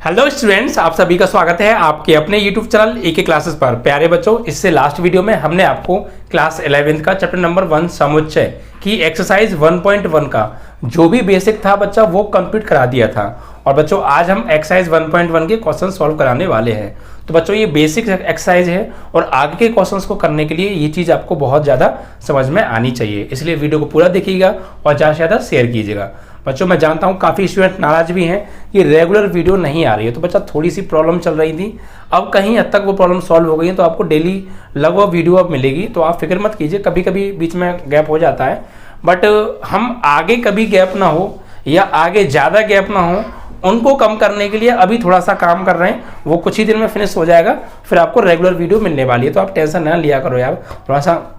Hello students, आप सभी का स्वागत है आपके अपने यूट्यूब चैनल एके क्लासेस पर। प्यारे बच्चों, इससे लास्ट वीडियो में हमने आपको क्लास 11th का चैप्टर नंबर 1 समुच्चय की एक्सरसाइज 1.1 का जो भी बेसिक था बच्चा वो कंप्लीट करा दिया था। और बच्चों आज हम एक्सरसाइज 1.1 के क्वेश्चन सॉल्व कराने वाले हैं। तो बच्चों ये बेसिक एक्सरसाइज है और आगे के क्वेश्चंस को करने के लिए ये चीज़ आपको बहुत ज़्यादा समझ में आनी चाहिए, इसलिए वीडियो को पूरा देखिएगा और ज़्यादा से ज़्यादा शेयर कीजिएगा। बच्चों मैं जानता हूँ काफ़ी स्टूडेंट नाराज भी हैं कि रेगुलर वीडियो नहीं आ रही है, तो बच्चा थोड़ी सी प्रॉब्लम चल रही थी, अब कहीं हद तक वो प्रॉब्लम सॉल्व हो गई है, तो आपको डेली लगभग वीडियो अब मिलेगी। तो आप फिक्र मत कीजिए, कभी कभी बीच में गैप हो जाता है, बट हम आगे कभी गैप ना हो या आगे ज़्यादा गैप ना हो उनको कम करने के लिए अभी थोड़ा सा काम कर रहे हैं। वो कुछ ही दिन में फिनिश हो जाएगा, फिर आपको रेगुलर वीडियो मिलने वाली है। तो आप टेंशन ना लिया करो यार, थोड़ा सा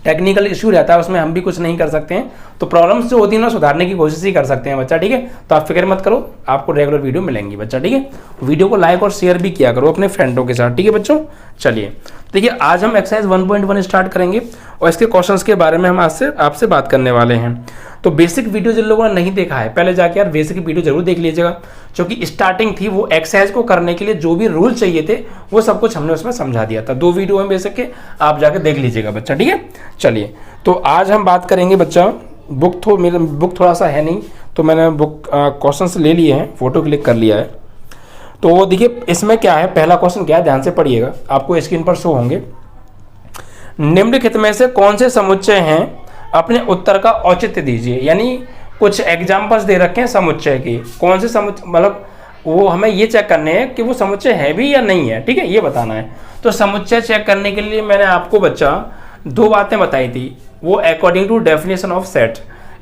टेक्निकल इशू रहता है, उसमें हम भी कुछ नहीं कर सकते हैं, तो प्रॉब्लम्स जो होती है ना सुधारने की कोशिश ही कर सकते हैं बच्चा, ठीक है। तो आप फिक्र मत करो, आपको रेगुलर वीडियो मिलेंगी बच्चा, ठीक है। वीडियो को लाइक और शेयर भी किया करो अपने फ्रेंडों के साथ, ठीक है बच्चों। चलिए देखिए, आज हम एक्सरसाइज 1.1 स्टार्ट करेंगे और इसके क्वेश्चंस के बारे में हम आज से आपसे बात करने वाले हैं। तो बेसिक वीडियो जिन लोगों ने नहीं देखा है पहले जाके यार बेसिक वीडियो जरूर देख लीजिएगा, क्योंकि स्टार्टिंग थी वो एक्सरसाइज को करने के लिए जो भी रूल चाहिए थे वो सब कुछ हमने उसमें समझा दिया था। 2 वीडियो में बेसिक के आप जाके देख लीजिएगा बच्चा, ठीक है। चलिए तो आज हम बात करेंगे बच्चा, मेरे बुक थोड़ा सा है नहीं, तो मैंने बुक क्वेश्चन ले लिए हैं, फोटो क्लिक कर लिया है। तो वो देखिए इसमें क्या है, पहला क्वेश्चन क्या है ध्यान से पढ़िएगा, आपको स्क्रीन पर शो होंगे। निम्नलिखित में से कौन से समुच्चय हैं, अपने उत्तर का औचित्य दीजिए। यानी कुछ एग्जाम्पल्स दे रखे हैं समुच्चय की, कौन से समुच्चय, मतलब वो हमें ये चेक करने हैं कि वो समुच्चय है भी या नहीं है, ठीक है, ये बताना है। तो समुच्चय चेक करने के लिए मैंने आपको बच्चा 2 बातें बताई थी, वो according to definition of set,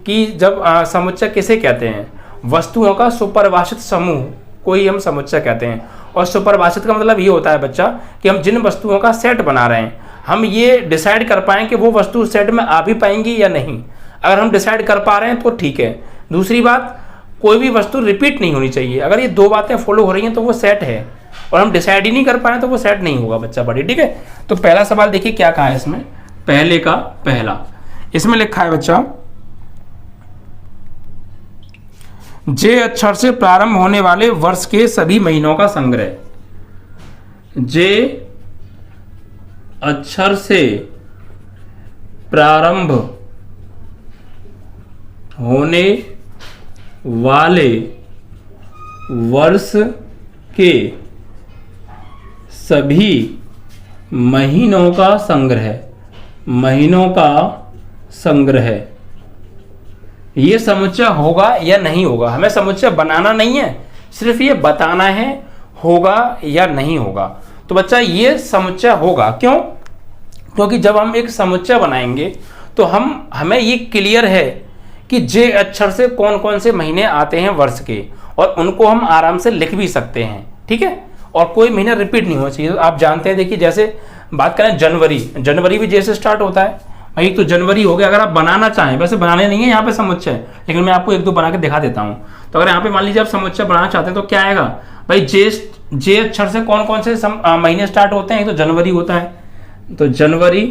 कि जब समुच्चय किसे कहते हैं, वस्तुओं का सुपरिभाषित समूह को ही हम समुच्चय कहते हैं। और सुपरिभाषित का मतलब ये होता है बच्चा कि हम जिन वस्तुओं का सेट बना रहे हैं हम ये डिसाइड कर पाएँ कि वो वस्तु सेट में आ भी पाएंगी या नहीं। अगर हम डिसाइड कर पा रहे हैं तो ठीक है। दूसरी बात, कोई भी वस्तु रिपीट नहीं होनी चाहिए। अगर ये 2 बातें फॉलो हो रही हैं तो वो सेट है, और हम डिसाइड ही नहीं कर पा रहे तो वो सेट नहीं होगा बच्चा बड़ी, ठीक है। तो पहला सवाल देखिए क्या कहा है इसमें, पहले का पहला इसमें लिखा है बच्चा, जे अक्षर से प्रारंभ होने वाले वर्ष के सभी महीनों का संग्रह। जे अक्षर से प्रारंभ होने वाले वर्ष के सभी महीनों का संग्रह, महीनों का संग्रह। ये समुच्चय होगा या नहीं होगा, हमें समुच्चय बनाना नहीं है, सिर्फ ये बताना है होगा या नहीं होगा। तो बच्चा ये समुच्चय होगा, क्यों? क्योंकि जब हम एक समुच्चय बनाएंगे तो हमें ये क्लियर है कि जे अक्षर से कौन कौन से महीने आते हैं वर्ष के, और उनको हम आराम से लिख भी सकते हैं, ठीक है। और कोई महीना रिपीट नहीं होना चाहिए। तो आप जानते हैं, देखिए जैसे बात करें जनवरी भी जे से स्टार्ट होता है भाई, तो जनवरी हो गया। अगर आप बनाना चाहें, वैसे बनाने नहीं है यहाँ पे समुच्चय, लेकिन मैं आपको 1-2 बना के दिखा देता हूँ। तो अगर यहाँ पे मान लीजिए आप समुच्चय बनाना चाहते हैं तो क्या आएगा भाई, जे अक्षर से कौन कौन से महीने स्टार्ट होते हैं, तो जनवरी होता है, तो जनवरी,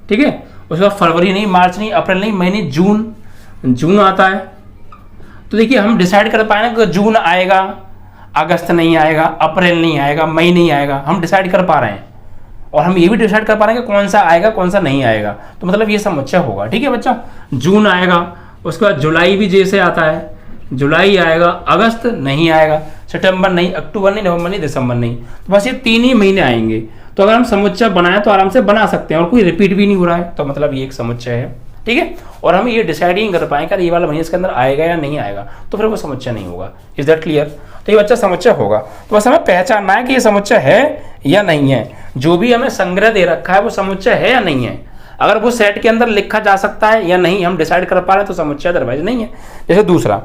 ठीक है। उसके बाद फरवरी नहीं, मार्च नहीं, अप्रैल नहीं, महीने जून आता है। तो देखिए हम डिसाइड कर पाए ना कि जून आएगा, अगस्त नहीं आएगा, अप्रैल नहीं आएगा, मई नहीं आएगा, हम डिसाइड कर पा रहे हैं। और हम ये भी डिसाइड कर पा रहे हैं कि कौन सा आएगा कौन सा नहीं आएगा, तो मतलब ये समुच्चय होगा, ठीक है बच्चा। जून आएगा, उसके बाद जुलाई भी जे से आता है, जुलाई आएगा, अगस्त नहीं आएगा, सितंबर नहीं, अक्टूबर नहीं, नवंबर नहीं, दिसंबर नहीं, तो बस ये 3 ही महीने आएंगे। तो अगर हम समुच्चय बनाए तो आराम से बना सकते हैं और कोई रिपीट भी नहीं हो रहा है, तो मतलब ये एक समुच्चय है, ठीक है। और हम ये डिसाइड ही नहीं कर पाए कि ये वाला महीने इसके अंदर आएगा या नहीं आएगा, तो फिर वो समुच्चय नहीं होगा। Is that clear? तो ये बच्चा समुच्चय होगा। तो बस हमें पहचानना है कि ये समुच्चय है या नहीं है। जो भी हमें संग्रह दे रखा है वो समुच्चय है या नहीं है। अगर वो सेट के अंदर लिखा जा सकता है या नहीं हम डिसाइड कर पा रहे हैं तो समुच्चय, अदरवाइज नहीं है। जैसे दूसरा,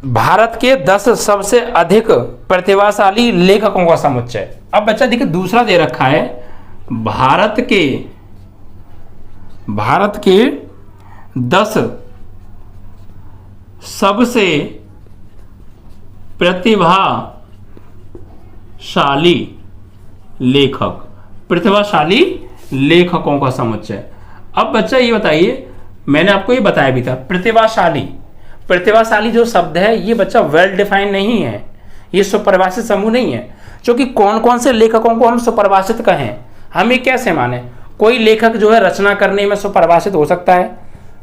भारत के 10 सबसे अधिक प्रतिभाशाली लेखकों का समुच्चय। अब बच्चा देखिए दूसरा दे रखा है, भारत के 10 सबसे प्रतिभाशाली लेखकों का समुच्चय। अब बच्चा ये बताइए, मैंने आपको ये बताया भी था, प्रतिभाशाली प्रतिभाशाली जो शब्द है ये बच्चा वेल डिफाइंड नहीं है, ये सुपरिभाषित समूह नहीं है। क्योंकि कौन कौन से लेखकों को हम सुपरिभाषित कहें, हम ये कैसे माने? कोई लेखक जो है रचना करने में सुपरिभाषित हो सकता है,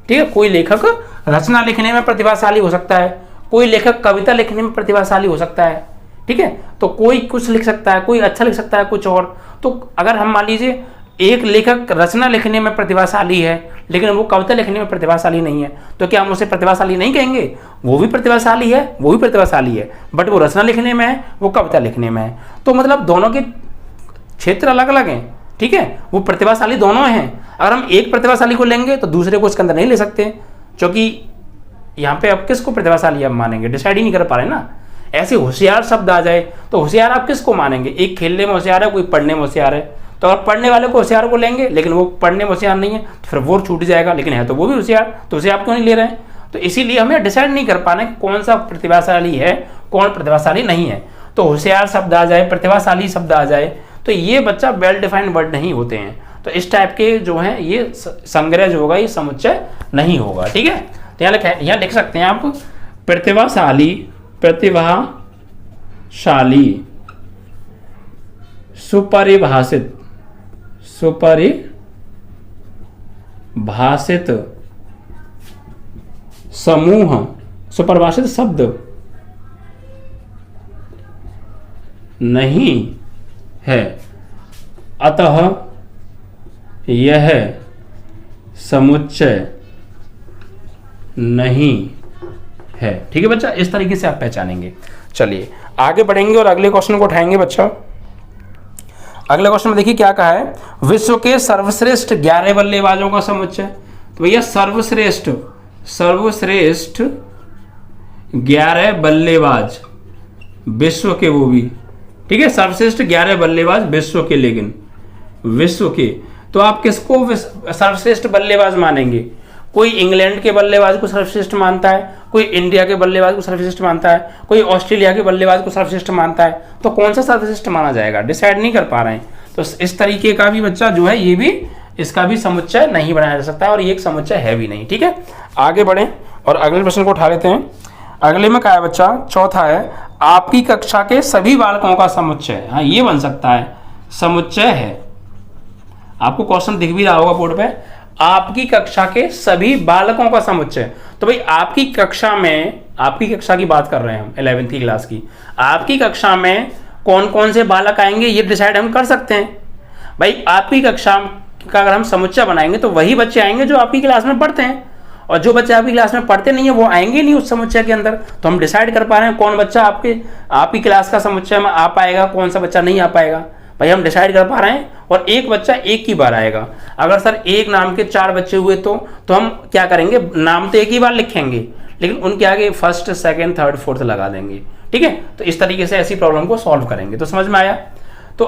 ठीक है, कोई लेखक रचना लिखने में प्रतिभाशाली हो सकता है, कोई लेखक कविता लिखने में प्रतिभाशाली हो सकता है, ठीक है। तो कोई कुछ लिख सकता है, कोई अच्छा लिख सकता है, कुछ और। तो अगर हम मान लीजिए एक लेखक रचना लिखने में प्रतिभाशाली है लेकिन वो कविता लिखने में प्रतिभाशाली नहीं है, तो क्या हम उसे प्रतिभाशाली नहीं कहेंगे? वो भी प्रतिभाशाली है, वो भी प्रतिभाशाली है, बट वो रचना लिखने में है, वो कविता लिखने में है। तो मतलब दोनों के क्षेत्र अलग अलग हैं, ठीक है, वो प्रतिभाशाली दोनों हैं। अगर हम एक प्रतिभाशाली को लेंगे तो दूसरे को इसके अंदर नहीं ले सकते, क्योंकि यहाँ पे अब किसको प्रतिभाशाली आप मानेंगे, डिसाइड ही नहीं कर पा रहे ना। ऐसे होशियार शब्द आ जाए तो होशियार आप किसको मानेंगे? एक खेलने में होशियार है, कोई पढ़ने में होशियार है, तो अगर पढ़ने वाले को होशियार को लेंगे लेकिन वो पढ़ने में होशियार नहीं है तो फिर वो छूट जाएगा, लेकिन है तो वो भी होशियार, तो उसे आप क्यों नहीं ले रहे हैं? तो इसीलिए हमें डिसाइड नहीं कर पा रहे कि कौन सा प्रतिभाशाली है, कौन प्रतिभाशाली नहीं है। तो होशियार शब्द आ जाए, प्रतिभाशाली शब्द आ जाए, तो ये बच्चा वेल डिफाइंड वर्ड नहीं होते हैं। तो इस टाइप के जो है ये संग्रह जो होगा ये समुच्चय नहीं होगा, ठीक है। तो यहाँ लिख सकते हैं आप प्रतिभाशाली, प्रतिभाशाली, सुपरिभाषित, सुपरिभाषित समूह, सुपरिभाषित शब्द नहीं है, अतः यह समुच्चय नहीं है, ठीक है बच्चा। इस तरीके से आप पहचानेंगे। चलिए आगे बढ़ेंगे और अगले क्वेश्चन को उठाएंगे बच्चा। अगले क्वेश्चन में देखिए क्या कहा है, विश्व के सर्वश्रेष्ठ 11 बल्लेबाजों का समुच्चय। तो भैया सर्वश्रेष्ठ 11 बल्लेबाज विश्व के, वो भी ठीक है, सर्वश्रेष्ठ 11 बल्लेबाज विश्व के, लेकिन विश्व के तो आप किसको सर्वश्रेष्ठ बल्लेबाज मानेंगे? कोई इंग्लैंड के बल्लेबाज को सर्वश्रेष्ठ मानता है, कोई इंडिया के बल्लेबाज को सर्वश्रेष्ठ मानता है, कोई ऑस्ट्रेलिया के बल्लेबाज को सर्वश्रेष्ठ मानता है, तो कौन सा सर्वश्रेष्ठ माना जाएगा? डिसाइड नहीं कर पा रहे हैं। तो इस तरीके का भी बच्चा जो है ये भी, इसका भी समुच्चय नहीं बनाया जा सकता है और ये एक समुच्चय है भी नहीं, ठीक है। आगे बढ़े और अगले प्रश्न को उठा लेते हैं। अगले में क्या है बच्चा? चौथा है आपकी कक्षा के सभी बालकों का समुच्चय। हाँ ये बन सकता है, समुच्चय है। आपको क्वेश्चन दिख भी रहा होगा बोर्ड पे, आपकी कक्षा के सभी बालकों का समुच्चय। तो भाई आपकी कक्षा में, आपकी कक्षा की बात कर रहे हैं हम 11वीं की क्लास की, आपकी कक्षा में कौन कौन से बालक आएंगे ये डिसाइड हम कर सकते हैं। भाई आपकी कक्षा का अगर हम समुच्चय बनाएंगे तो वही बच्चे आएंगे जो आपकी क्लास में पढ़ते हैं, और जो बच्चे आपकी क्लास में पढ़ते नहीं है वो आएंगे नहीं उस समुच्चय के अंदर। तो हम डिसाइड कर पा रहे हैं कौन बच्चा आपकी क्लास का समुच्चय में आ पाएगा, कौन सा बच्चा नहीं आ पाएगा। भाई हम डिसाइड कर पा रहे हैं, और एक बच्चा एक ही बार आएगा। अगर सर एक नाम के 4 बच्चे हुए तो हम क्या करेंगे? नाम तो एक ही बार लिखेंगे लेकिन उनके आगे फर्स्ट, सेकंड, थर्ड, फोर्थ लगा देंगे, ठीक है। तो इस तरीके से ऐसी प्रॉब्लम को सॉल्व करेंगे। तो समझ में आया? तो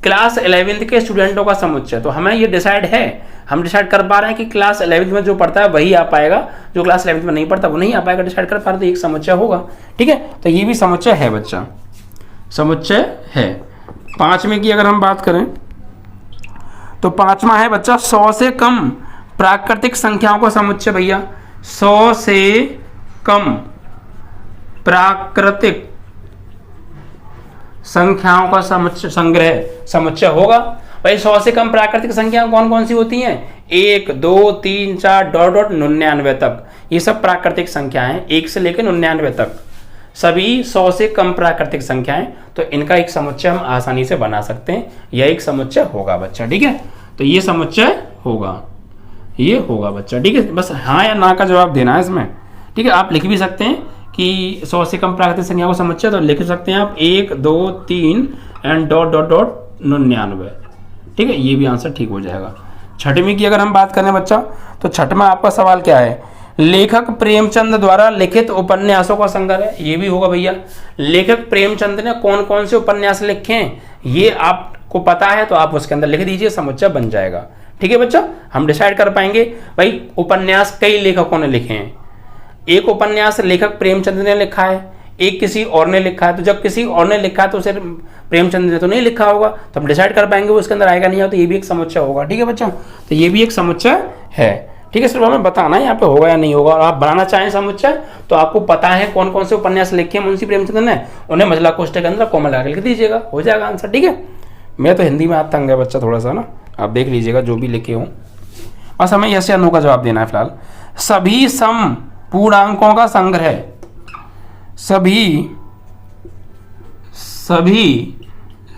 क्लास 11वीं के स्टूडेंटों का समुच्चय, तो हमें ये डिसाइड है, हम डिसाइड कर पा रहे हैं कि क्लास 11वीं में जो पढ़ता है वही आ पाएगा, जो क्लास 11वीं में नहीं पढ़ता वो नहीं आ पाएगा। डिसाइड कर पा रहे तो एक समुच्चय होगा, ठीक है। तो ये भी समुच्चय है बच्चा, समुच्चय है। 5वें की अगर हम बात करें तो 5वां है बच्चा 100 से कम प्राकृतिक संख्याओं का समुच्चय। भैया 100 से कम प्राकृतिक संख्याओं का समुच्चय होगा। भाई 100 से कम प्राकृतिक संख्याएं कौन कौन सी होती हैं? 1, 2, 3, 4 ... 99 तक, ये सब प्राकृतिक संख्याएं, 1 से लेकर 99 तक सभी 100 से कम प्राकृतिक संख्याएं। तो इनका एक समुच्चय हम आसानी से बना सकते हैं, यह एक समुच्चय होगा बच्चा, ठीक है। तो ये समुच्चय होगा, ये होगा बच्चा, ठीक है। बस हाँ या ना का जवाब देना है इसमें, ठीक है। आप लिख भी सकते हैं कि 100 से कम प्राकृतिक संख्या को समुच्चय, तो लिख सकते हैं आप 1, 2, 3 एंड ... 99, ठीक है। ये भी आंसर ठीक हो जाएगा। 6वीं की अगर हम बात करें बच्चा, तो 6वां आपका सवाल क्या है? लेखक प्रेमचंद द्वारा लिखित उपन्यासों का संग्रह है। ये भी होगा भैया। लेखक प्रेमचंद ने कौन कौन से उपन्यास लिखे हैं ये आपको पता है तो आप उसके अंदर लिख दीजिए, समुच्चय बन जाएगा, ठीक है बच्चा। हम डिसाइड कर पाएंगे। भाई उपन्यास कई लेखकों ने लिखे हैं, एक उपन्यास लेखक प्रेमचंद ने लिखा है, एक किसी और ने लिखा है। तो जब किसी और ने लिखा है तो उसे प्रेमचंद ने तो नहीं लिखा होगा, तो हम डिसाइड कर पाएंगे वो उसके अंदर आएगा नहीं, तो ये भी एक समुच्चय होगा, ठीक है बच्चा। तो ये भी एक समुच्चय है, ठीक है, सिर्फ हमें बताना है यहाँ पे होगा या नहीं होगा। और आप बनाना चाहें समुच्चय तो आपको पता है कौन कौन से उपन्यास लिखे हैं मुंशी प्रेमचंद ने, उन्हें मझला कोष्ठक के अंदर कॉमा लगा के लिख दीजिएगा, हो जाएगा आंसर। ठीक है, मैं तो हिंदी में हाथ तंग है बच्चा थोड़ा सा ना, आप देख लीजिएगा जो भी लिखे हों। बस हमें यस या नो का जवाब देना है फिलहाल। सभी सम पूर्णांकों का संग्रह, सभी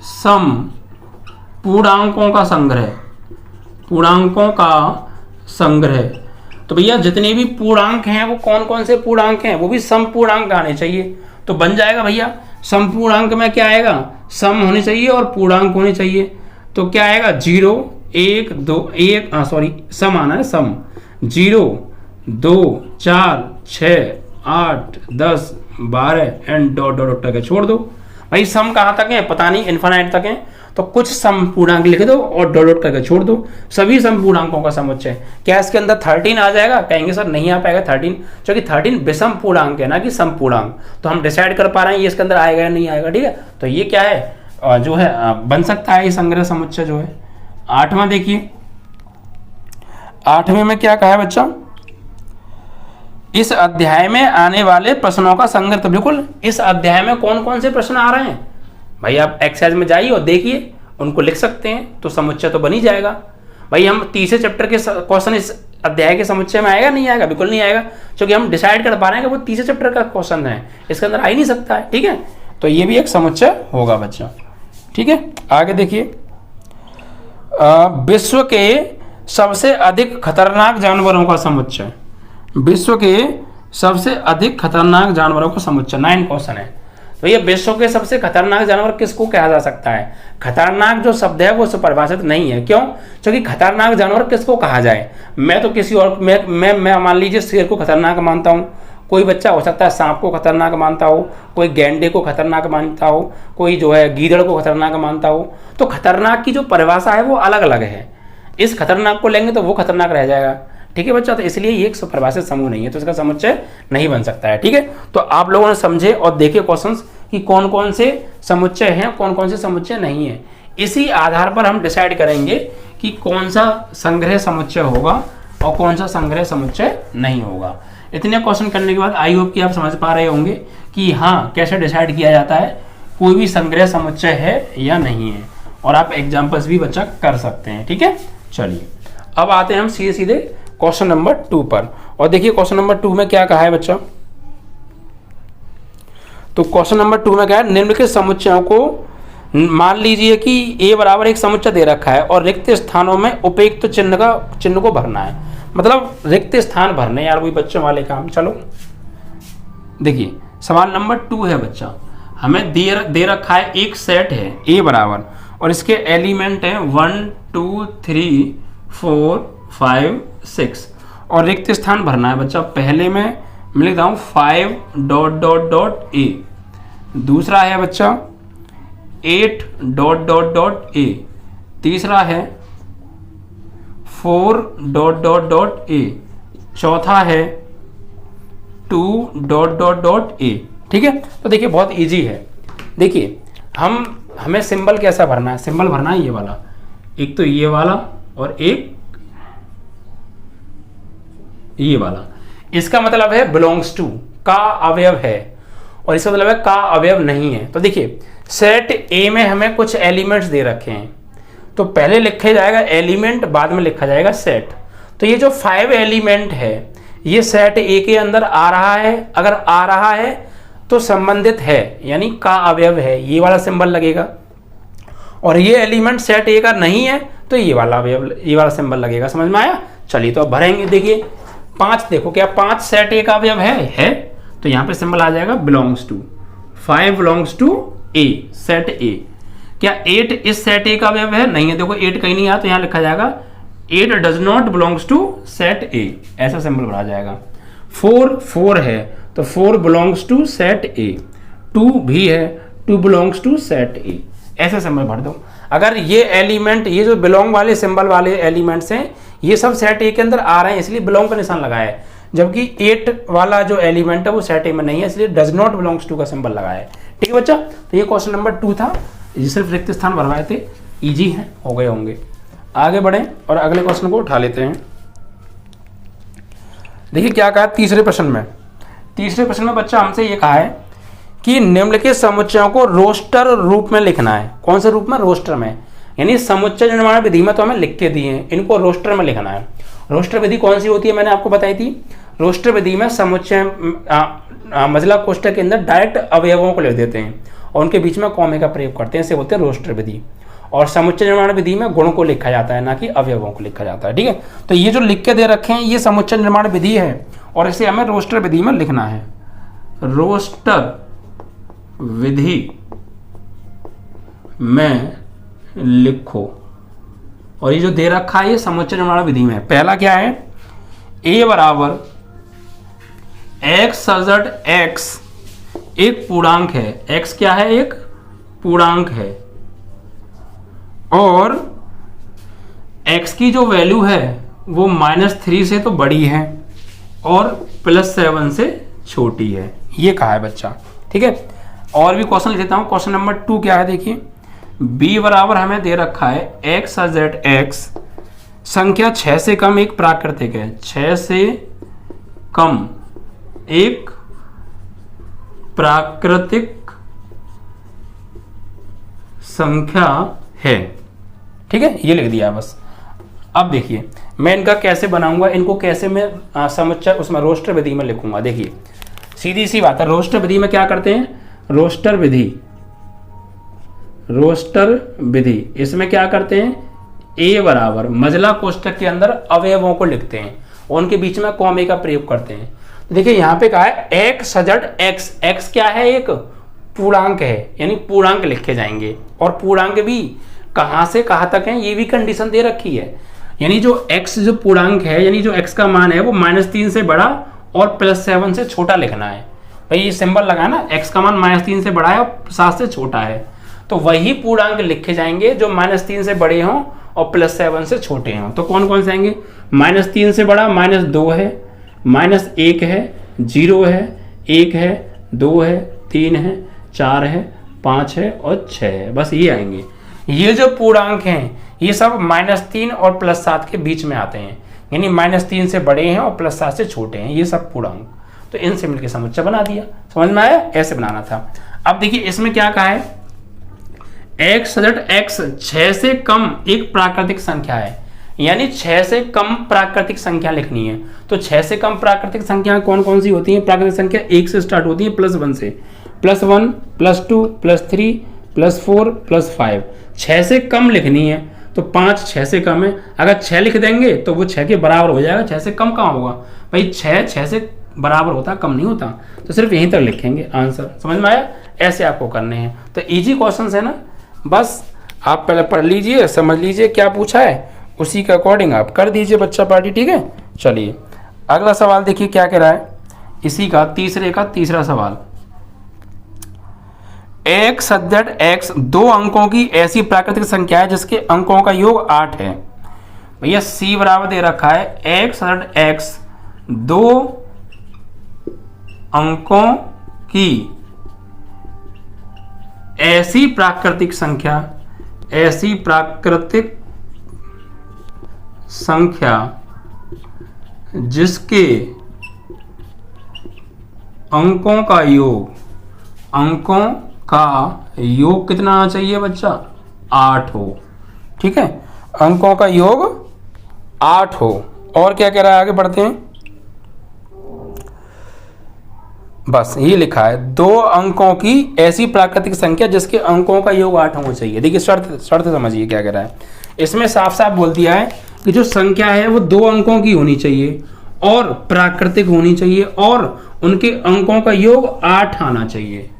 सम पूर्णांकों का संग्रह, पूर्णांकों का संग्रह। तो भैया जितने भी पूर्णांक हैं वो कौन कौन से पूर्णांक हैं, वो भी सम पूर्णांक आने चाहिए। तो बन जाएगा भैया सम पूर्णांक में क्या आएगा, सम होने चाहिए और पूर्णांक होने चाहिए। तो क्या आएगा 0 1 2 1 सॉरी सम आना है, सम 0 2 4 6 8 10 12 एंड डॉट डॉट तक छोड़ दो। भाई सम कहाँ तक है पता नहीं, इन्फिनाइट तक है, तो कुछ सम पूर्णांक लिख दो और डॉट डॉट करके छोड़ दो। सभी सम पूर्णांकों का समुच्चय। क्या इसके अंदर 13 आ जाएगा, कहेंगे सर नहीं आ पाएगा 13, क्योंकि 13 विषम पूर्णांक है ना कि सम पूर्णांक। तो हम डिसाइड कर पा रहे हैं ये इसके अंदर आएगा या नहीं आएगा। ठीक है, तो ये क्या है जो है बन सकता है ये संग्रह समुच्चय जो है। 8वां देखिए, 8वें में क्या कहा है बच्चा, इस अध्याय में आने वाले प्रश्नों का संग्रह। तो बिल्कुल इस अध्याय में कौन कौन से प्रश्न आ रहे हैं भाई, आप एक्सरसाइज में जाइए और देखिए, उनको लिख सकते हैं तो समुच्चय तो बन ही जाएगा। भाई हम तीसरे चैप्टर के क्वेश्चन इस अध्याय के समुच्चय में आएगा नहीं आएगा, बिल्कुल नहीं आएगा, क्योंकि हम डिसाइड कर पा रहे हैं कि वो तीसरे चैप्टर का क्वेश्चन है, इसके अंदर आ ही नहीं सकता है। ठीक है, तो ये भी एक समुच्चय होगा बच्चा। ठीक है, आगे देखिए, विश्व के सबसे अधिक खतरनाक जानवरों का समुच्चय, विश्व के सबसे अधिक खतरनाक जानवरों का समुच्चय 9 क्वेश्चन है। तो ये विश्व के सबसे खतरनाक जानवर किसको कहा जा सकता है। खतरनाक जो शब्द है वो सुपरिभाषित नहीं है, क्यों, क्योंकि खतरनाक जानवर किसको कहा जाए। मैं तो किसी और मैं मान लीजिए शेर को खतरनाक मानता हूँ, कोई बच्चा हो सकता है सांप को खतरनाक मानता हो, कोई गैंडे को खतरनाक मानता हो, कोई जो है गीदड़ को खतरनाक मानता हो। तो खतरनाक की जो परिभाषा है वो अलग अलग है, इस खतरनाक को लेंगे तो वो खतरनाक रह जाएगा। ठीक है बच्चा, तो इसलिए ये एक सुपरिभाषित समूह नहीं है, तो इसका समुच्चय नहीं बन सकता है। ठीक है, तो आप लोगों ने समझे और देखे क्वेश्चंस कि कौन कौन से समुच्चय हैं, कौन कौन से समुच्चय नहीं है। इसी आधार पर हम डिसाइड करेंगे कि कौन सा संग्रह समुच्चय होगा और कौन सा संग्रह समुच्चय नहीं होगा। इतने क्वेश्चन करने के बाद आई होप कि आप समझ पा रहे होंगे कि हाँ कैसे डिसाइड किया जाता है कोई भी संग्रह समुच्चय है या नहीं है, और आप एग्जाम्पल्स भी बच्चा कर सकते हैं। ठीक है, चलिए अब आते हैं हम सीधे सीधे क्वेश्चन नंबर 2 पर। और देखिए क्वेश्चन नंबर 2 में क्या कहा है बच्चा, तो क्वेश्चन नंबर 2 में क्या है, निम्नलिखित समुच्चयों को मान लीजिए कि A बराबर एक समुच्चय दे रखा है और रिक्त स्थानों में उपयुक्त चिन्ह को भरना है। मतलब रिक्त स्थान भरने, यार वही बच्चों वाले काम। चलो देखिए सवाल नंबर 2 है बच्चा, हमें दे रखा है एक सेट है A बराबर और इसके एलिमेंट हैं 1 2 3 4 5 6 और रिक्त स्थान भरना है बच्चा। पहले में मैं लिखता हूँ 5 डॉट डॉट डॉट ए, दूसरा है बच्चा 8 डॉट डॉट डॉट ए, तीसरा है 4 डॉट डॉट डॉट ए, चौथा है 2 डॉट डॉट डॉट ए। ठीक है, तो देखिए बहुत इजी है। देखिए हमें सिंबल कैसा भरना है, सिंबल भरना है ये वाला, एक तो ये वाला और एक ये वाला। इसका मतलब है बिलोंग्स टू, का अवयव है, और इसका मतलब है का अवयव नहीं है। तो देखिए सेट ए में हमें कुछ एलिमेंट्स दे रखे हैं, तो पहले लिखा जाएगा एलिमेंट, बाद में लिखा जाएगा सेट। तो ये जो 5 एलिमेंट है ये सेट ए के अंदर आ रहा है, अगर आ रहा है तो संबंधित है यानी का अवयव है, ये वाला सिंबल लगेगा। और ये एलिमेंट सेट ए का नहीं है तो ये वाला अवयव, ये वाला सिंबल लगेगा। समझ में आया? चलिए तो अब भरेंगे। देखिए 5, देखो क्या 5 सेट ए का अवयव है, तो यहाँ पे सिंबल आ जाएगा belongs to. 5 belongs to A, set A. क्या 8 इस सेट ए का अवयव है? नहीं है, देखो 8 कहीं नहीं आया तो यहाँ लिखा जाएगा 8 does not belongs to set A, ऐसा सिंबल भरा जाएगा। 4 है तो 4 बिलोंग्स टू सेट ए। 2 भी है, 2 बिलोंग्स टू सेट ए, ऐसे सिंबल भर दो। अगर ये एलिमेंट, ये जो बिलोंग वाले सिंबल वाले एलिमेंट्स हैं ये सब सेट ए के अंदर आ रहे हैं इसलिए बिलोंग का निशान लगाया है, जबकि 8 वाला जो एलिमेंट है वो सेट ए में नहीं है इसलिए डज नॉट बिलोंग्स टू का सिंबल लगाया है। ठीक है बच्चा, तो ये क्वेश्चन नंबर 2 था, ये सिर्फ रिक्त स्थान भरवाए थे, इजी है, हो गए होंगे। आगे बढ़ें और अगले क्वेश्चन को उठा लेते हैं। देखिए क्या कहा है तीसरे प्रश्न में। तीसरे प्रश्न में बच्चा हमसे ये कहा है कि निम्नलिखित समुच्चयों को रोस्टर रूप में लिखना है। कौन से रूप में? रोस्टर में। यानी समुच्चय निर्माण विधि में तो हमें लिख के दिए हैं, इनको रोस्टर में लिखना है। रोस्टर विधि कौन सी होती है मैंने आपको बताई थी। रोस्टर विधि में समुच्चय मजला कोष्ठक के अंदर डायरेक्ट अवयवों को लिख देते हैं और उनके बीच में कॉमे का प्रयोग करते हैं, इसे बोलते हैं रोस्टर विधि। और समुच्चय निर्माण विधि में गुण को लिखा जाता है, ना कि अवयवों को लिखा जाता है। ठीक है, तो ये जो लिख के दे रखे हैं ये समुच्चय निर्माण विधि है और इसे हमें रोस्टर विधि में लिखना है। रोस्टर विधि में लिखो। और ये जो दे रखा है ये समुच्चय निर्माण विधि में पहला क्या है? a बराबर x सजट x एक पूर्णांक है। x क्या है? एक पूर्णांक है और x की जो वैल्यू है वो -3 से तो बड़ी है और +7 से छोटी है, ये कहा है बच्चा। ठीक है, और भी क्वेश्चन लेता हूं। क्वेश्चन नंबर 2 क्या है देखिए। b बराबर हमें दे रखा है x सजट x, संख्या 6 से कम एक प्राकृतिक है। 6 से कम एक प्राकृतिक संख्या है। ठीक है, ये लिख दिया बस। अब देखिए मैं इनका कैसे बनाऊंगा, इनको कैसे मैं समुच्चय उसमें रोस्टर विधि में लिखूंगा। देखिए सीधी सी बात है, रोस्टर विधि में क्या करते हैं? रोस्टर विधि इसमें क्या करते हैं? a बराबर मजला कोष्ठक के अंदर अवयवों को लिखते हैं और उनके बीच में कॉमे का प्रयोग करते हैं। तो देखिए यहाँ पे कहा है x सजट x, x क्या है? एक पूर्णांक है, यानी पूर्णांक लिखे जाएंगे। और पूर्णांक भी कहां से कहां तक है ये भी कंडीशन दे रखी है। यानी जो x जो पूर्णांक है, यानी जो x का मान है वो -3 से बड़ा और +7 से छोटा लिखना है। भाई ये सिंबल लगा ना, x का मान -3 से बड़ा है और 7 से छोटा है, तो वही पूर्णांक लिखे जाएंगे जो -3 से बड़े हों और +7 से छोटे हों। तो कौन कौन से आएंगे? -3 से बड़ा -2 है, -1 है, 0 है, 1 है, 2 है, 3 है, 4 है, 5 है और 6 है। बस ये आएंगे। ये जो पूर्णांक हैं ये सब -3 और +7 के बीच में आते हैं, यानी -3 से बड़े हैं और +7 से छोटे हैं, ये सब पूर्णांक। तो इनसे मिलकर समुच्चय बना दिया। समझ में आया? ऐसे बनाना था। अब देखिए इसमें क्या कहा है? x सजट x 6 से कम एक प्राकृतिक संख्या है, यानी 6 से कम प्राकृतिक संख्या लिखनी है। तो 6 से कम प्राकृतिक संख्या कौन कौन सी होती हैं? प्राकृतिक संख्या 1 से स्टार्ट होती है, +1 से, +1 +2 +3 +4 +5। 6 से कम लिखनी है तो 5 6 से कम है। अगर 6 लिख देंगे तो वो 6 के बराबर हो जाएगा। 6 से कम कहाँ होगा भाई? 6 से बराबर होता, कम नहीं होता। तो सिर्फ यहीं तक लिखेंगे आंसर। समझ में आया? ऐसे आपको करने हैं। तो इजी क्वेश्चन है ना, बस आप पहले पढ़ लीजिए, समझ लीजिए क्या पूछा है, उसी के अकॉर्डिंग आप कर दीजिए बच्चा पार्टी। ठीक है, चलिए अगला सवाल देखिए क्या कह रहा है इसी का तीसरा सवाल। x सजट x 2 अंकों की ऐसी प्राकृतिक संख्या है जिसके अंकों का योग 8 है। भैया c बराबर दे रखा है x सजट x 2 अंकों की ऐसी प्राकृतिक संख्या जिसके अंकों का योग कितना आना चाहिए बच्चा? 8 हो। ठीक है, अंकों का योग 8 हो। और क्या कह रहा है, आगे बढ़ते हैं। बस ये लिखा है 2 अंकों की ऐसी प्राकृतिक संख्या जिसके अंकों का योग 8 होना चाहिए। देखिए शर्त समझिए क्या कह रहा है। इसमें साफ साफ बोल दिया है कि जो संख्या है वो 2 अंकों की होनी चाहिए और प्राकृतिक होनी चाहिए और उनके अंकों का योग 8 आना चाहिए।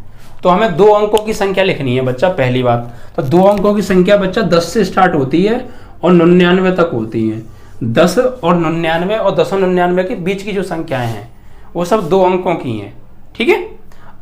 तो हमें 2 अंकों की संख्या लिखनी है बच्चा। पहली बात तो 2 अंकों की संख्या बच्चा 10 से स्टार्ट होती है और 99 तक होती है। 10 और 99 और 10 और 99 के बीच की जो संख्याएं हैं वो सब 2 अंकों की हैं। ठीक है,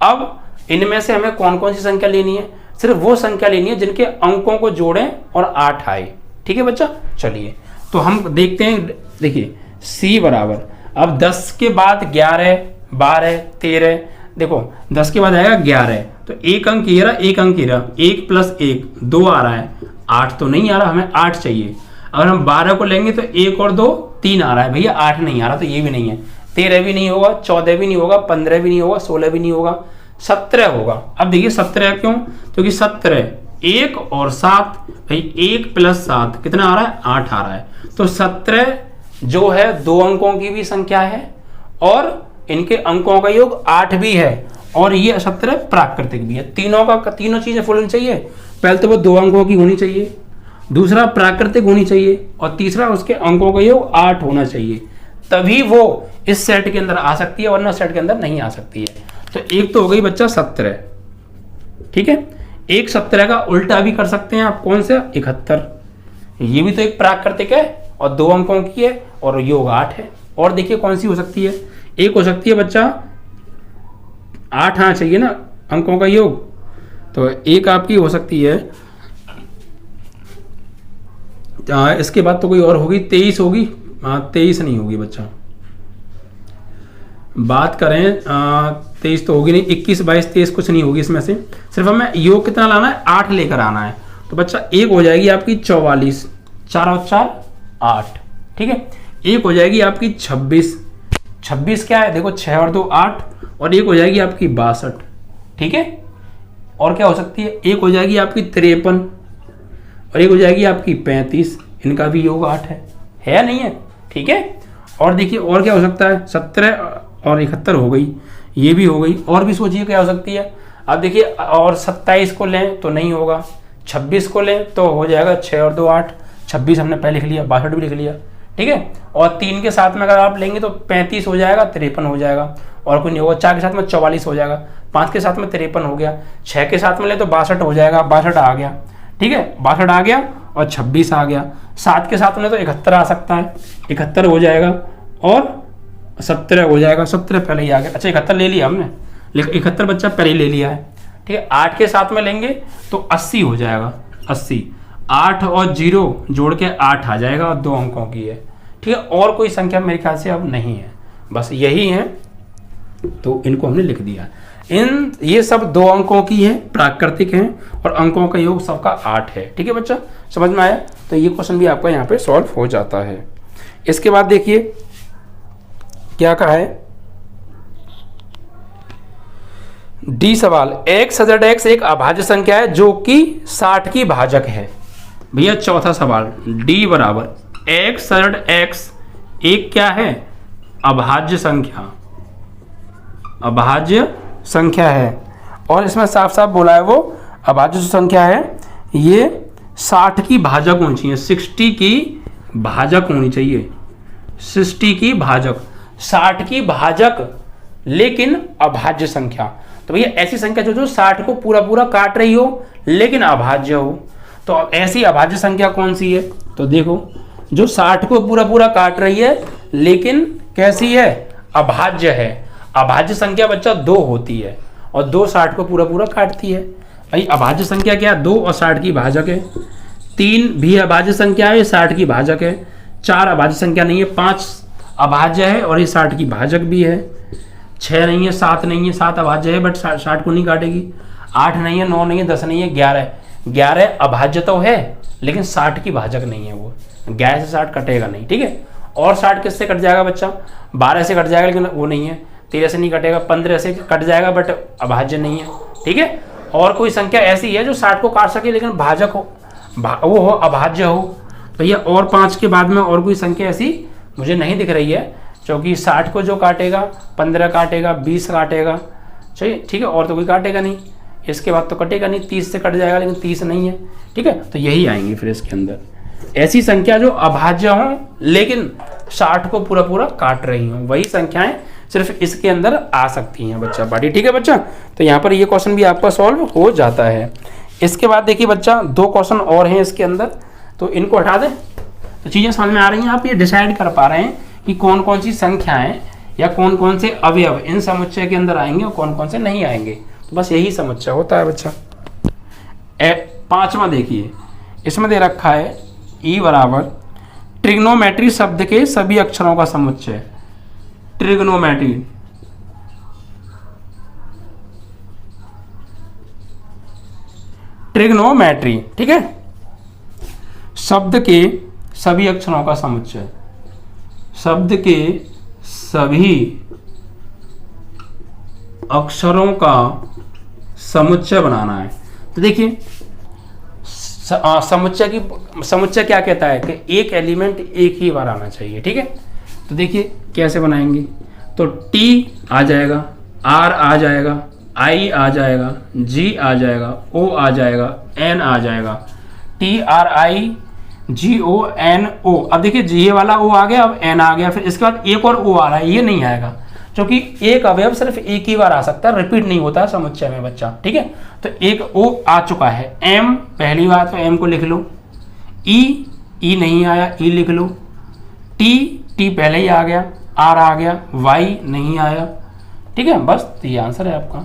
अब इनमें से हमें कौन कौन सी संख्या लेनी है? सिर्फ वो संख्या लेनी है जिनके अंकों को जोड़ें और 8 आए। ठीक है बच्चा, चलिए तो हम देखते हैं। देखिए c बराबर, अब 10 के बाद 11 12 13, देखो 10 के बाद आएगा 11, तो एक अंक ये रहा, एक अंक ये रहा, 1 + 1 2 आ रहा है, 8 तो नहीं आ रहा, हमें 8 चाहिए। अगर हम 12 को लेंगे तो 1 और 2 3 आ रहा है, भैया 8 नहीं आ रहा, तो ये भी नहीं है। 13 भी नहीं होगा, 14 भी नहीं होगा, 15 भी नहीं होगा, 16 भी नहीं होगा, 17 होगा। अब देखिए 17 क्यों, क्योंकि 17 1 और 7, भाई 1 + 7 कितना आ रहा है, 8 आ रहा है। तो 17 जो है 2 अंकों की भी संख्या है और इनके अंकों का योग 8 भी है, और ये 17 प्राकृतिक भी है। तीनों चीजें फुल होनी चाहिए। पहले तो वो 2 अंकों की होनी चाहिए, दूसरा प्राकृतिक होनी चाहिए, और तीसरा उसके अंकों का योग 8 होना चाहिए, तभी वो इस सेट के अंदर आ सकती है, वरना सेट के अंदर नहीं आ सकती है। तो एक तो हो गई बच्चा 17, ठीक है। एक 17 का उल्टा भी कर सकते हैं आप, कौन सा, 71। ये भी तो एक प्राकृतिक है और 2 अंकों की है और योग 8 है। और देखिए कौन सी हो सकती है, एक हो सकती है बच्चा 8 आना चाहिए ना अंकों का योग, तो एक आपकी हो सकती है, इसके बाद तो कोई और होगी, 23 होगी। 23 नहीं होगी बच्चा, बात करें 23 तो होगी नहीं, 21 22 23 कुछ नहीं होगी इसमें से। सिर्फ हमें योग कितना लाना है, 8 लेकर आना है। तो बच्चा एक हो जाएगी आपकी 44, 4 और 4 8, ठीक है। एक हो जाएगी आपकी 26, 26 क्या है देखो, 6 और 2 8, और एक हो जाएगी आपकी 62, ठीक है। और क्या हो सकती है, एक हो जाएगी आपकी 53, और एक हो जाएगी आपकी 35, इनका भी योग 8 है नहीं है, ठीक है। और देखिए और क्या हो सकता है, 17 और 71 हो गई, ये भी हो गई। और भी सोचिए क्या हो सकती है। अब देखिए और 27 को लें तो नहीं होगा, 26 को लें तो हो जाएगा 6 और 2 8, 26 हमने पहले लिख लिया, 62 भी लिख लिया, ठीक है। और 3 के साथ में अगर आप लेंगे तो 35 हो जाएगा, 53 हो जाएगा, और कोई नहीं होगा। 4 के साथ में 44 हो जाएगा, 5 के साथ में 53 हो गया, 6 के साथ में ले तो 62 हो जाएगा, 62 आ गया, ठीक है, 62 आ गया, और 26 आ गया। 7 के साथ में तो 71 आ सकता है, 71 हो जाएगा, और 17 हो जाएगा, 17 पहले ही आ गया। अच्छा 71 ले लिया हमने, लेकिन 71 बच्चा पहले ही ले लिया है, ठीक है। 8 के साथ में लेंगे तो 80 हो जाएगा, 80, 8 और 0 जोड़ के 8 आ जाएगा, और 2 अंकों की है, ठीक है। और कोई संख्या मेरे ख्याल से अब नहीं है, बस यही है, तो इनको हमने लिख दिया। ये सब 2 अंकों की है, प्राकृतिक हैं, और अंकों का योग सबका 8 है, ठीक है बच्चा, समझ में आया। तो ये क्वेश्चन भी आपका यहाँ पे सॉल्व हो जाता है। इसके बाद देखिए क्या कहा है, डी सवाल, x + x एक अभाज्य संख्या है जो कि 60 की भाजक है। भैया चौथा सवाल, d = x + x एक क्या है, अभाज्य संख्या, अभाज्य संख्या है। और इसमें साफ साफ बोला है वो अभाज्य संख्या है, ये 60 की भाजक होनी चाहिए, 60 की भाजक होनी चाहिए, 60 की भाजक, 60 की भाजक लेकिन अभाज्य संख्या। तो भैया ऐसी संख्या जो 60 को पूरा पूरा काट रही हो लेकिन अभाज्य हो, तो ऐसी अभाज्य संख्या कौन सी है, तो देखो जो 60 को पूरा पूरा काट रही है लेकिन कैसी है, अभाज्य है। अभाज्य संख्या बच्चा 2 होती है, और 2 60 को पूरा पूरा काटती है। भाई अभाज्य संख्या क्या, 2 और 60 की भाजक है। 3 भी अभाज्य संख्या है, 60 की भाजक है। 4 अभाज्य संख्या नहीं है, 5 अभाज्य है और ये 60 की भाजक भी है। 6 नहीं है, 7 नहीं है, 7 अभाज्य है बट 60 को नहीं काटेगी। 8 नहीं है, 9 नहीं है, 10 नहीं है, 11 अभाज्य तो है लेकिन 60 की भाजक नहीं है, वो 11 से 60 कटेगा नहीं, ठीक है। और 60 किससे कट जाएगा बच्चा, 12 से कट जाएगा लेकिन वो नहीं है, 13 से नहीं कटेगा, 15 से कट जाएगा बट अभाज्य नहीं है, ठीक है। और कोई संख्या ऐसी है जो 60 को काट सके लेकिन भाजक हो, वो हो, अभाज्य हो। तो ये और 5 के बाद में और कोई संख्या ऐसी मुझे नहीं दिख रही है, क्योंकि 60 को जो काटेगा 15 काटेगा, 20 काटेगा, चाहिए, ठीक है, और तो कोई काटेगा नहीं। इसके बाद तो कटेगा नहीं, 30 से कट जाएगा लेकिन 30 नहीं है, ठीक है। तो यही आएंगे फिर इसके अंदर, ऐसी संख्या जो अभाज्य हो लेकिन 60 को पूरा पूरा काट रही हो, वही संख्याएं सिर्फ इसके अंदर आ सकती हैं बच्चा बाटी, ठीक है बच्चा। तो यहाँ पर ये क्वेश्चन भी आपका सॉल्व हो जाता है। इसके बाद देखिए बच्चा 2 क्वेश्चन और हैं इसके अंदर, तो इनको हटा दें तो चीज़ें समझ में आ रही हैं, आप ये डिसाइड कर पा रहे हैं कि कौन कौन सी संख्याएं या कौन कौन से अवयव इन समुच्चय के अंदर आएंगे और कौन कौन से नहीं आएंगे। तो बस यही समुच्चय होता है बच्चा। 5वां देखिए, इसमें दे रखा है E = ट्रिग्नोमेट्री शब्द के सभी अक्षरों का समुच्चय। ट्रिग्नोमेट्री, ट्रिग्नोमेट्री, ठीक है, शब्द के सभी अक्षरों का समुच्चय, शब्द के सभी अक्षरों का समुच्चय बनाना है। तो देखिए समुच्चय क्या कहता है कि एक एलिमेंट एक ही बार आना चाहिए, ठीक है। तो देखिए कैसे बनाएंगे, तो T आ जाएगा, R आ जाएगा, I आ जाएगा, G आ जाएगा, O आ जाएगा, N आ जाएगा, TRIGONO। अब देखिए G वाला O आ गया, अब N आ गया, फिर इसके बाद एक और O आ रहा है, ये नहीं आएगा क्योंकि एक अवयव सिर्फ एक ही बार आ सकता है, रिपीट नहीं होता है समुच्चय में बच्चा, ठीक है। तो एक O आ चुका है, M पहली बात तो M को लिख लो, E नहीं आया, E लिख लो, T पहले ही आ गया, R आ गया, Y नहीं आया, ठीक है। बस तो ये आंसर है आपका।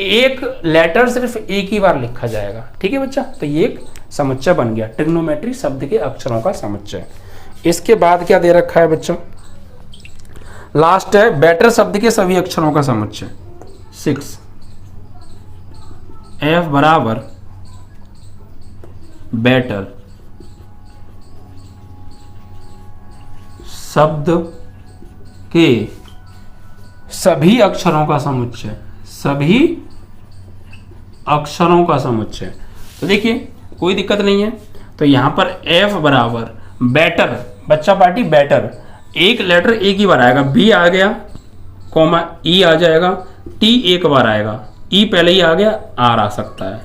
एक लेटर सिर्फ एक ही बार लिखा जाएगा, ठीक है बच्चा। तो ये एक समुच्चय बन गया, ट्रिग्नोमेट्री शब्द के अक्षरों का समुच्चय। इसके बाद क्या दे रखा है बच्चों, लास्ट है बेटर शब्द के सभी अक्षरों का समुच्चय। 6 F बराबर बेटर शब्द के सभी अक्षरों का समुच्चय, सभी अक्षरों का समुच्चय। तो देखिए कोई दिक्कत नहीं है। तो यहां पर F बराबर बेटर, बच्चा पार्टी बेटर, एक लेटर एक ही बार आएगा, B आ गया, कॉमा E आ जाएगा, T एक बार आएगा, E पहले ही आ गया, R आ सकता है।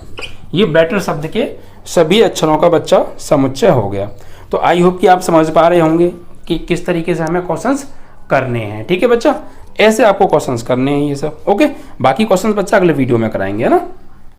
ये बेटर शब्द के सभी अक्षरों का बच्चा समुच्चय हो गया। तो आई होप कि आप समझ पा रहे होंगे कि किस तरीके से हमें क्वेश्चंस करने हैं, ठीक है बच्चा। ऐसे आपको क्वेश्चंस करने हैं ये सब, ओके। बाकी क्वेश्चंस बच्चा अगले वीडियो में कराएंगे, है ना।